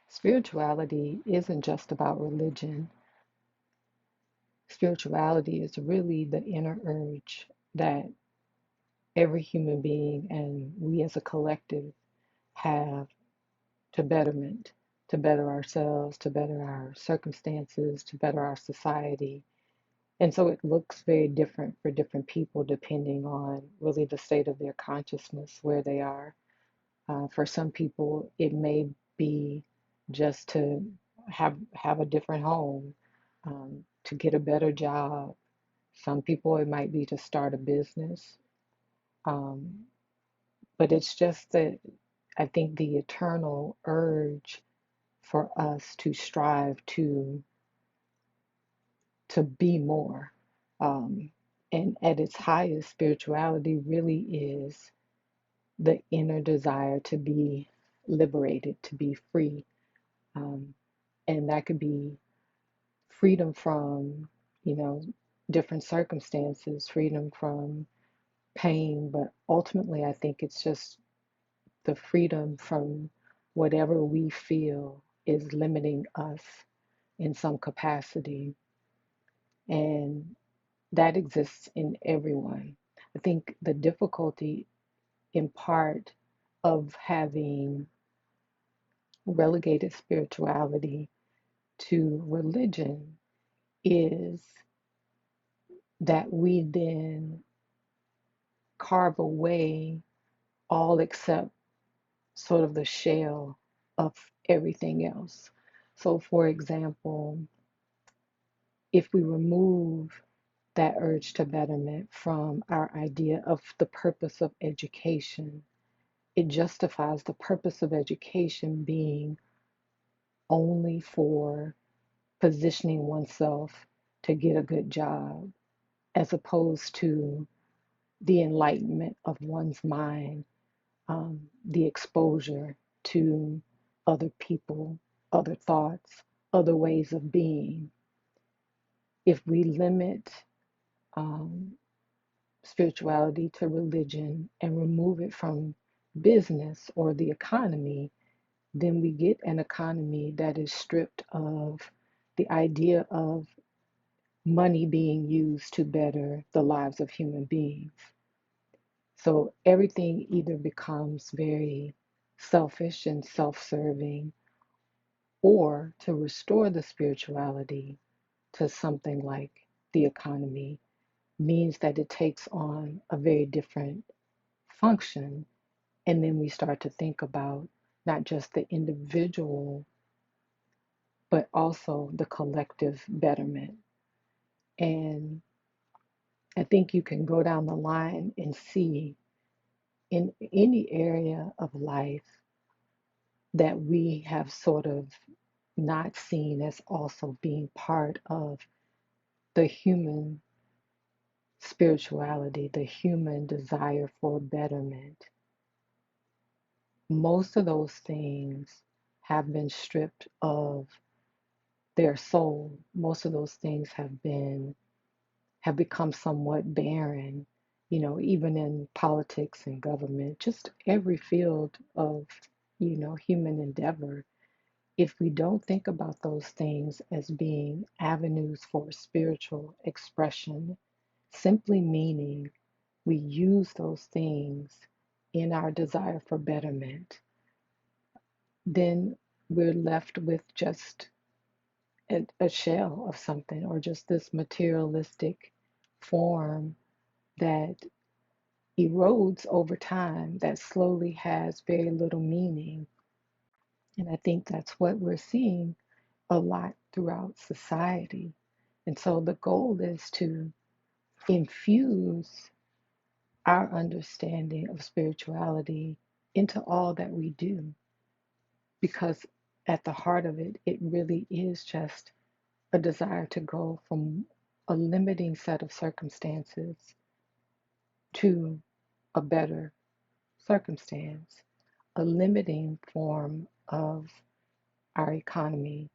Spirituality isn't just about religion. Spirituality is really the inner urge that every human being and we as a collective have to betterment, to better ourselves, to better our circumstances, to better our society. And so it looks very different for different people depending on really the state of their consciousness, where they are. For some people, it may be just to have a different home, to get a better job. Some people, it might be to start a business. Um, but it's just that I think the eternal urge for us to strive to be more. Um, and at its highest, spirituality really is the inner desire to be liberated, to be free. Um, and that could be freedom from, you know, different circumstances, freedom from pain, but ultimately, I think it's just the freedom from whatever we feel is limiting us in some capacity. And that exists in everyone. I think the difficulty, in part, of having relegated spirituality to religion is that we then carve away all except sort of the shell of everything else. So, for example, if we remove that urge to betterment from our idea of the purpose of education, it justifies the purpose of education being only for positioning oneself to get a good job, as opposed to the enlightenment of one's mind, the exposure to other people, other thoughts, other ways of being. If we limit um, spirituality to religion and remove it from business or the economy, then we get an economy that is stripped of the idea of money being used to better the lives of human beings. So everything either becomes very selfish and self serving, or to restore the spirituality to something like the economy means that it takes on a very different function. And then we start to think about not just the individual, but also the collective betterment. And I think you can go down the line and see in any area of life that we have sort of not seen as also being part of the human spirituality, the human desire for betterment. Most of those things have been stripped of their soul. Most of those things have become somewhat barren, even in politics and government, just every field of, human endeavor. If we don't think about those things as being avenues for spiritual expression, simply meaning we use those things in our desire for betterment, then we're left with just a shell of something, or just this materialistic form that erodes over time, that slowly has very little meaning. And I think that's what we're seeing a lot throughout society. And so the goal is to infuse our understanding of spirituality into all that we do, because at the heart of it, it really is just a desire to go from a limiting set of circumstances to a better circumstance, a limiting form of our economy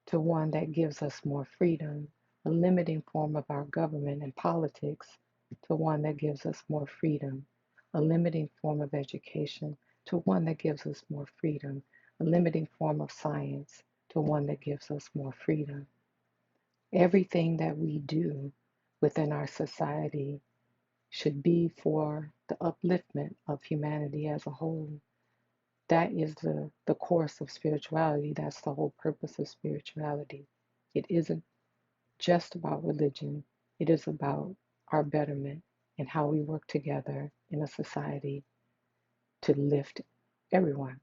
to one that gives us more freedom, a limiting form of our government and politics to one that gives us more freedom, a limiting form of education to one that gives us more freedom, a limiting form of science to one that gives us more freedom. Everything that we do within our society should be for the upliftment of humanity as a whole. That is the course of spirituality. That's the whole purpose of spirituality. It isn't just about religion, it is about our betterment and how we work together in a society to lift everyone.